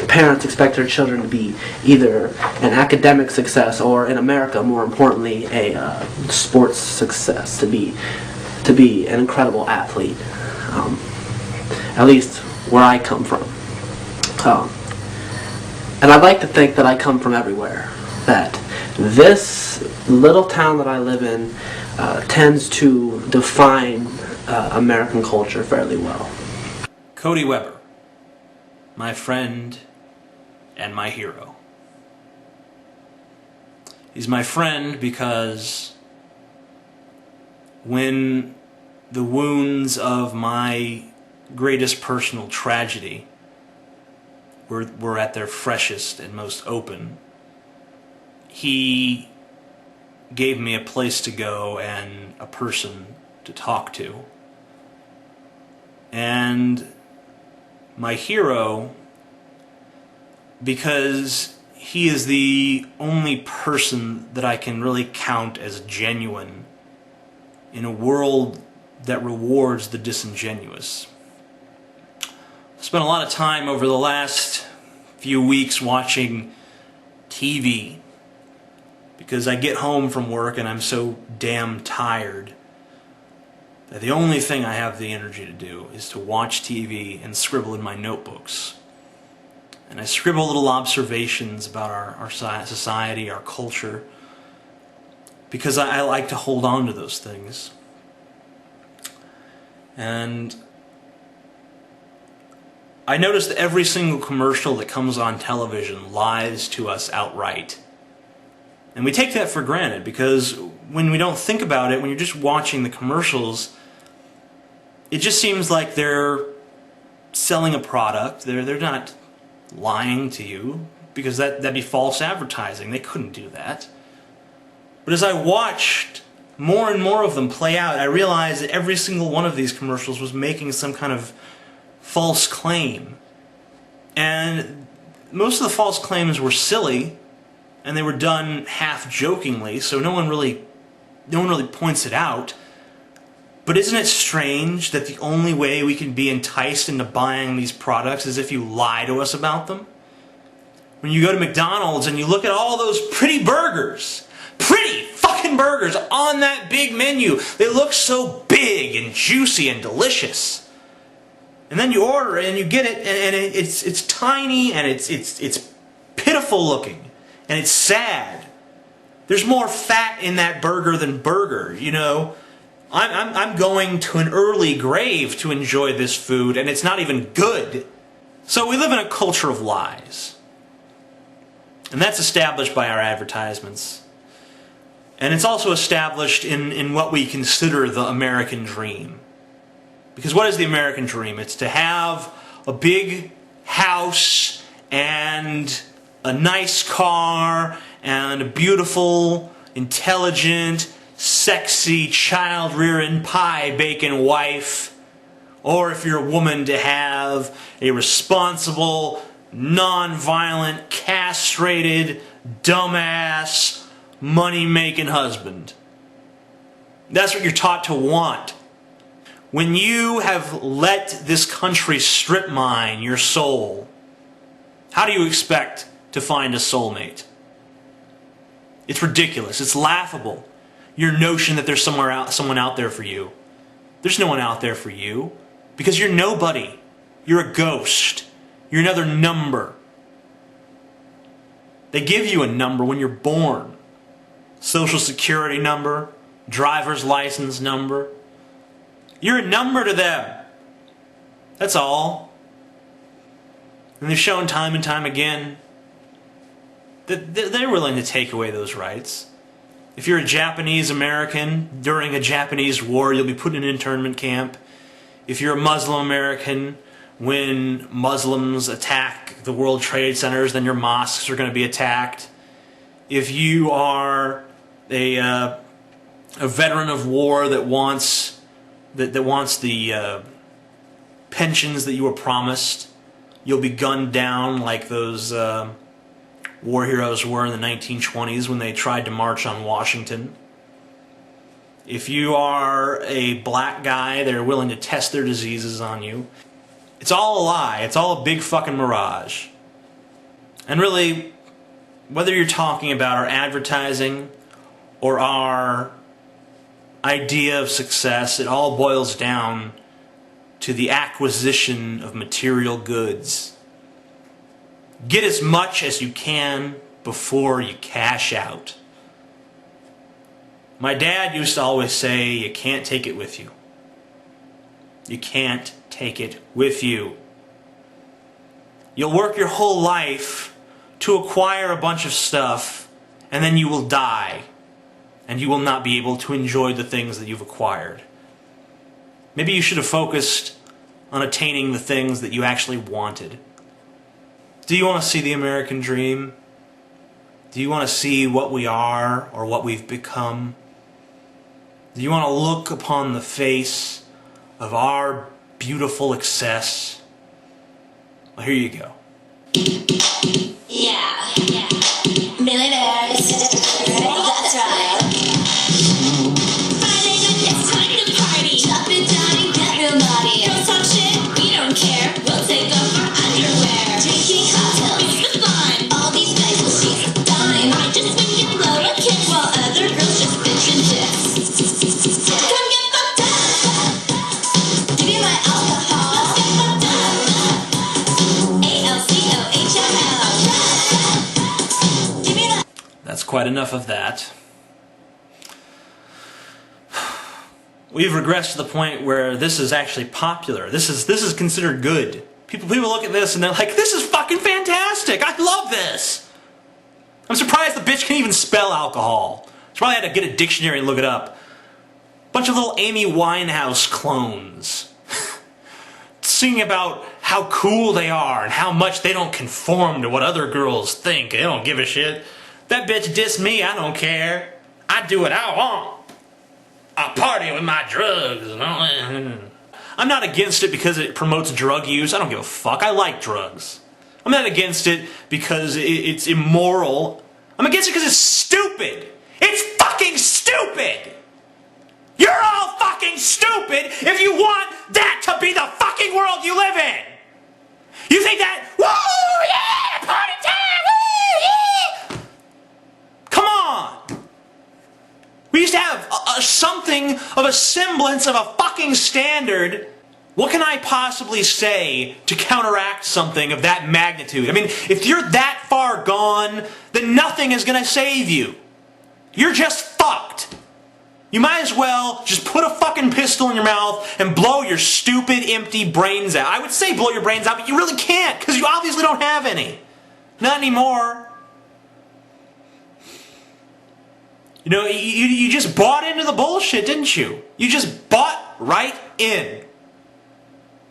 Parents expect their children to be either an academic success or, in America, more importantly, a sports success, to be an incredible athlete, at least where I come from. And I'd like to think that I come from everywhere, that this little town that I live in tends to define American culture fairly well. Cody Weber, my friend and my hero. He's my friend because when the wounds of my greatest personal tragedy were at their freshest and most open, he gave me a place to go and a person to talk to. And my hero, because he is the only person that I can really count as genuine in a world that rewards the disingenuous. I spent a lot of time over the last few weeks watching TV because I get home from work and I'm so damn tired that the only thing I have the energy to do is to watch TV and scribble in my notebooks. And I scribble little observations about our society, our culture, because I like to hold on to those things. And I noticed that every single commercial that comes on television lies to us outright. And we take that for granted because when we don't think about it, when you're just watching the commercials, it just seems like they're selling a product. They're not lying to you, because that'd be false advertising. They couldn't do that. But as I watched more and more of them play out, I realized that every single one of these commercials was making some kind of false claim. And most of the false claims were silly, and they were done half-jokingly, so no one really points it out. But isn't it strange that the only way we can be enticed into buying these products is if you lie to us about them? When you go to McDonald's and you look at all those pretty burgers, pretty fucking burgers on that big menu, they look so big and juicy and delicious. And then you order it and you get it, and it's tiny and it's pitiful looking and it's sad. There's more fat in that burger than burger, you know. I'm going to an early grave to enjoy this food, and it's not even good. So we live in a culture of lies. And that's established by our advertisements. And it's also established in what we consider the American dream. Because what is the American dream? It's to have a big house and a nice car and a beautiful, intelligent, sexy, child-rearing, pie-baking wife. Or if you're a woman, to have a responsible, non-violent, castrated, dumbass, money-making husband. That's what you're taught to want. When you have let this country strip mine your soul, how do you expect to find a soulmate? It's ridiculous. It's laughable. Your notion that there's someone out there for you. There's no one out there for you because you're nobody. You're a ghost. You're another number. They give you a number when you're born. Social security number, driver's license number. You're a number to them. That's all. And they've shown time and time again that they're willing to take away those rights. If you're a Japanese American, during a Japanese war, you'll be put in an internment camp. If you're a Muslim American, when Muslims attack the World Trade Centers, then your mosques are going to be attacked. If you are a veteran of war that wants the pensions that you were promised, you'll be gunned down like those war heroes were in the 1920s when they tried to march on Washington. If you are a black guy, they're willing to test their diseases on you. It's all a lie. It's all a big fucking mirage. And really, whether you're talking about our advertising or our idea of success, it all boils down to the acquisition of material goods. Get as much as you can before you cash out. My dad used to always say, you can't take it with you. You can't take it with you. You'll work your whole life to acquire a bunch of stuff, and then you will die, and you will not be able to enjoy the things that you've acquired. Maybe you should have focused on attaining the things that you actually wanted. Do you want to see the American dream? Do you want to see what we are or what we've become? Do you want to look upon the face of our beautiful excess? Well, here you go. Yeah. Millionaires. That's right. Friday night, it's time to party. Drop it down and get real naughty. Don't talk shit, we don't care. We'll take off our underwear. Drinking cocktails, it's the fun. All these guys will see a dime. I just swing and blow a kick while other girls just bitch and diss. Come get fucked up. Give me my alcohol. Let's get fucked up. ALCOHOL. Give me that. That's quite enough of that. We've regressed to the point where this is actually popular. This is considered good. People look at this and they're like, this is fucking fantastic. I love this. I'm surprised the bitch can even spell alcohol. She probably had to get a dictionary and look it up. Bunch of little Amy Winehouse clones. Singing about how cool they are and how much they don't conform to what other girls think. They don't give a shit. That bitch dissed me, I don't care. I do what I want. I party with my drugs. I'm not against it because it promotes drug use. I don't give a fuck. I like drugs. I'm not against it because it's immoral. I'm against it because it's stupid. It's fucking stupid. You're all fucking stupid if you want that to be the fucking world you live in. You think that, woo, yeah, party time, woo, yeah. Come on. We used to have something of a semblance of a fucking standard. What can I possibly say to counteract something of that magnitude? I mean, if you're that far gone, then nothing is going to save you. You're just fucked. You might as well just put a fucking pistol in your mouth and blow your stupid, empty brains out. I would say blow your brains out, but you really can't, because you obviously don't have any. Not anymore. You know, you just bought into the bullshit, didn't you? You just bought right in.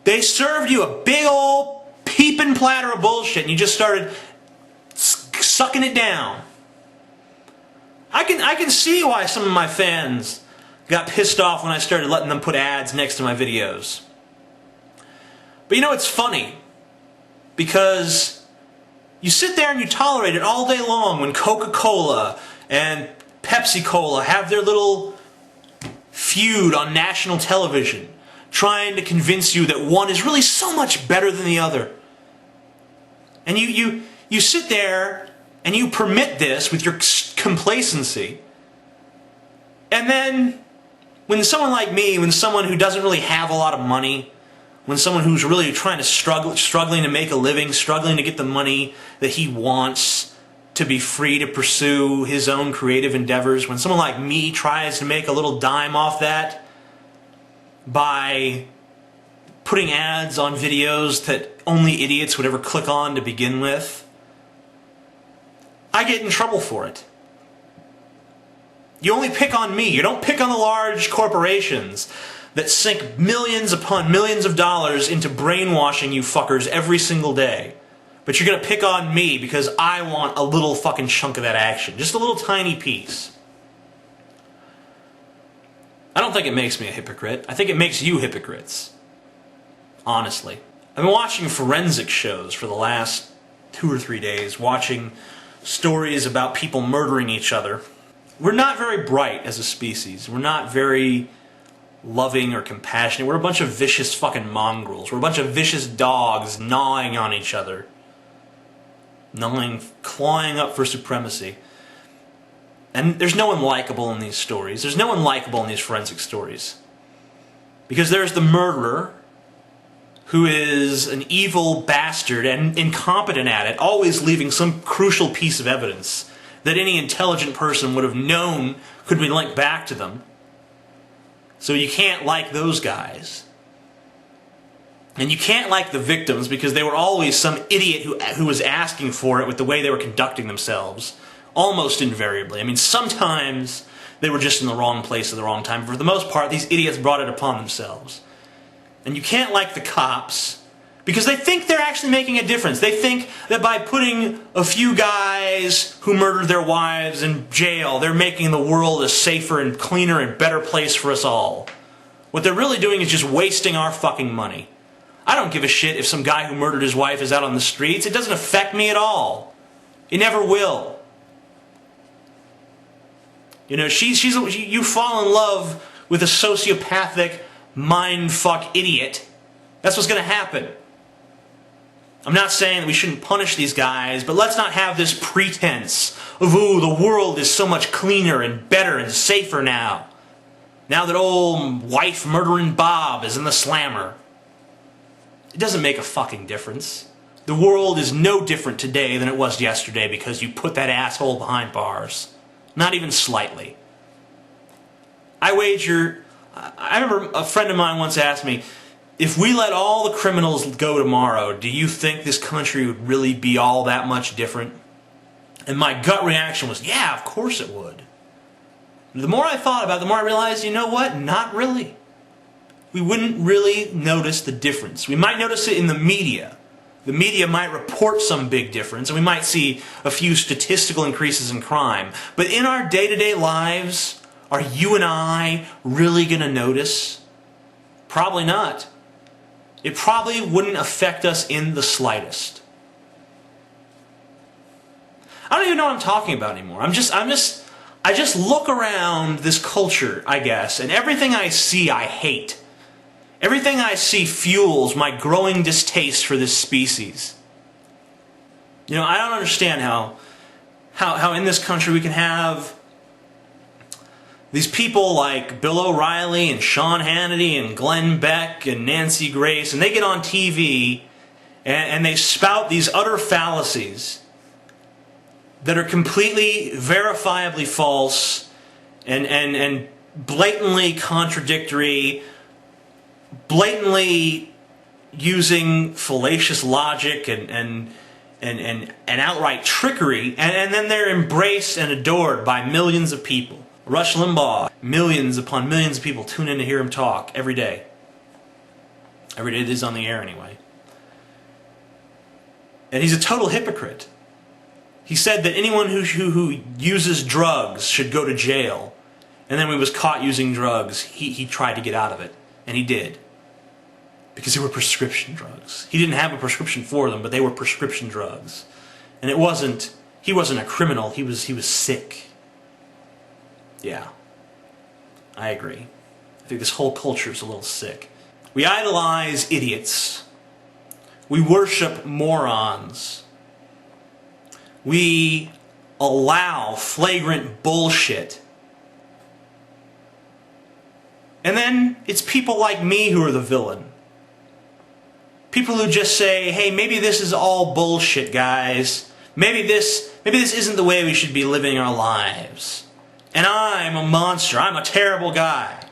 They served you a big old peeping platter of bullshit, and you just started sucking it down. I can see why some of my fans got pissed off when I started letting them put ads next to my videos. But you know, it's funny, because you sit there and you tolerate it all day long when Coca-Cola and Pepsi-Cola have their little feud on national television, trying to convince you that one is really so much better than the other. And you sit there and you permit this with your complacency. And then when someone like me, when someone who doesn't really have a lot of money, when someone who's really trying to struggling to make a living, struggling to get the money that he wants to be free to pursue his own creative endeavors, when someone like me tries to make a little dime off that by putting ads on videos that only idiots would ever click on to begin with, I get in trouble for it. You only pick on me. You don't pick on the large corporations that sink millions upon millions of dollars into brainwashing you fuckers every single day. But you're going to pick on me because I want a little fucking chunk of that action. Just a little tiny piece. I don't think it makes me a hypocrite. I think it makes you hypocrites. Honestly. I've been watching forensic shows for the last 2 or 3 days, watching stories about people murdering each other. we're not very bright as a species. We're not very loving or compassionate. We're a bunch of vicious fucking mongrels. We're a bunch of vicious dogs gnawing on each other. Clawing up for supremacy. And there's no one likable in these stories. There's no one likable in these forensic stories. Because there's the murderer, who is an evil bastard and incompetent at it, always leaving some crucial piece of evidence that any intelligent person would have known could be linked back to them. So you can't like those guys. And you can't like the victims because they were always some idiot who was asking for it with the way they were conducting themselves. Almost invariably. I mean, sometimes they were just in the wrong place at the wrong time. For the most part, these idiots brought it upon themselves. And you can't like the cops because they think they're actually making a difference. They think that by putting a few guys who murdered their wives in jail, they're making the world a safer and cleaner and better place for us all. What they're really doing is just wasting our fucking money. I don't give a shit if some guy who murdered his wife is out on the streets. It doesn't affect me at all. It never will. You know, you fall in love with a sociopathic, mindfuck idiot. That's what's going to happen. I'm not saying that we shouldn't punish these guys, but let's not have this pretense of, ooh, the world is so much cleaner and better and safer now. Now that old wife-murdering Bob is in the slammer. It doesn't make a fucking difference. The world is no different today than it was yesterday because you put that asshole behind bars. Not even slightly. I remember a friend of mine once asked me, if we let all the criminals go tomorrow, do you think this country would really be all that much different? And my gut reaction was, yeah, of course it would. The more I thought about it, the more I realized, you know what? Not really. We wouldn't really notice the difference. We might notice it in the media. The media might report some big difference, and we might see a few statistical increases in crime. But in our day-to-day lives, are you and I really going to notice? Probably not. It probably wouldn't affect us in the slightest. I don't even know what I'm talking about anymore. I just look around this culture, I guess, and everything I see I hate. Everything I see fuels my growing distaste for this species. You know, I don't understand how in this country we can have these people like Bill O'Reilly and Sean Hannity and Glenn Beck and Nancy Grace, and they get on TV and they spout these utter fallacies that are completely verifiably false and blatantly contradictory, blatantly using fallacious logic and outright trickery, and then they're embraced and adored by millions of people. Rush Limbaugh, millions upon millions of people tune in to hear him talk every day. Every day that he's on the air anyway. And he's a total hypocrite. He said that anyone who uses drugs should go to jail. And then when he was caught using drugs, he tried to get out of it. And he did. Because they were prescription drugs. He didn't have a prescription for them, but they were prescription drugs. And he wasn't a criminal, he was sick. Yeah. I agree. I think this whole culture is a little sick. We idolize idiots. We worship morons. We allow flagrant bullshit. And then it's people like me who are the villain. People who just say, hey, maybe this is all bullshit, guys. Maybe this isn't the way we should be living our lives. And I'm a monster. I'm a terrible guy.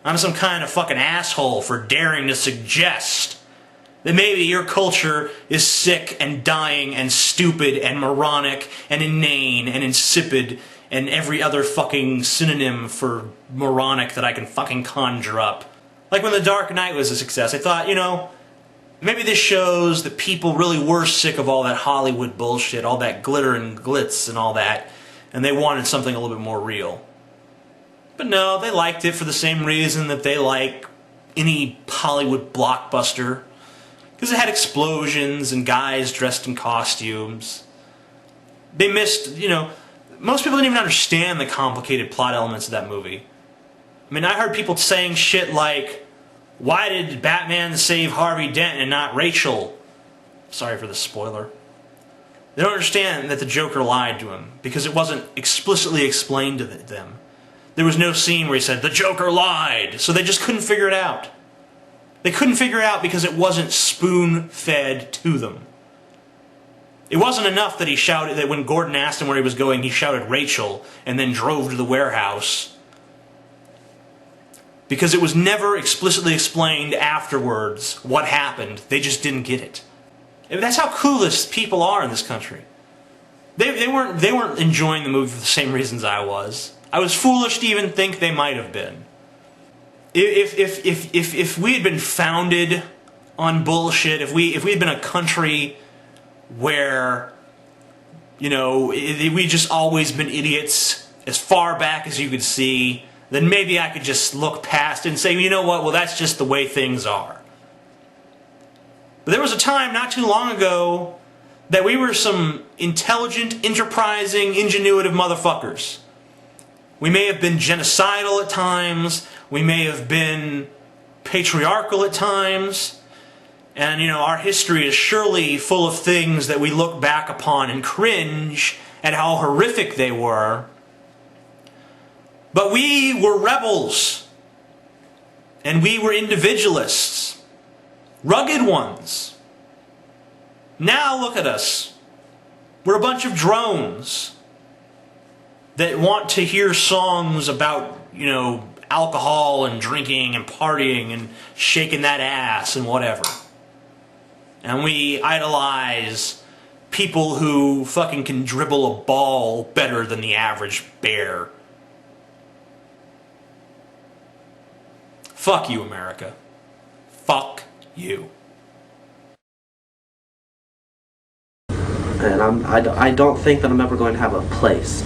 I'm some kind of fucking asshole for daring to suggest that maybe your culture is sick and dying and stupid and moronic and inane and insipid and every other fucking synonym for moronic that I can fucking conjure up. Like when The Dark Knight was a success, I thought, you know, maybe this shows that people really were sick of all that Hollywood bullshit, all that glitter and glitz and all that, and they wanted something a little bit more real. But no, they liked it for the same reason that they like any Hollywood blockbuster. Because it had explosions and guys dressed in costumes. They missed, you know, most people didn't even understand the complicated plot elements of that movie. I mean, I heard people saying shit like, why did Batman save Harvey Dent and not Rachel? Sorry for the spoiler. They don't understand that the Joker lied to him because it wasn't explicitly explained to them. There was no scene where he said, the Joker lied, so they just couldn't figure it out. They couldn't figure it out because it wasn't spoon-fed to them. It wasn't enough that he shouted, that when Gordon asked him where he was going, he shouted Rachel and then drove to the warehouse. Because it was never explicitly explained afterwards what happened. They just didn't get it. And that's how clueless people are in this country. They weren't enjoying the movie for the same reasons I was. I was foolish to even think they might have been. If we had been founded on bullshit, if we had been a country where, you know, we just always been idiots as far back as you could see, then maybe I could just look past it and say, you know what, well, that's just the way things are. But there was a time not too long ago that we were some intelligent, enterprising, ingenuitive motherfuckers. We may have been genocidal at times, we may have been patriarchal at times, and, you know, our history is surely full of things that we look back upon and cringe at how horrific they were. But we were rebels, and we were individualists, rugged ones. Now look at us. We're a bunch of drones that want to hear songs about, you know, alcohol and drinking and partying and shaking that ass and whatever. And we idolize people who fucking can dribble a ball better than the average bear. Fuck you, America. Fuck you. And I don't think that I'm ever going to have a place.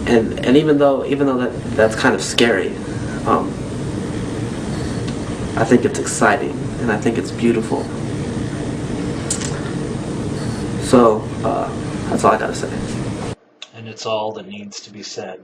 And even though that's kind of scary, I think it's exciting and I think it's beautiful. So that's all I gotta say. And it's all that needs to be said.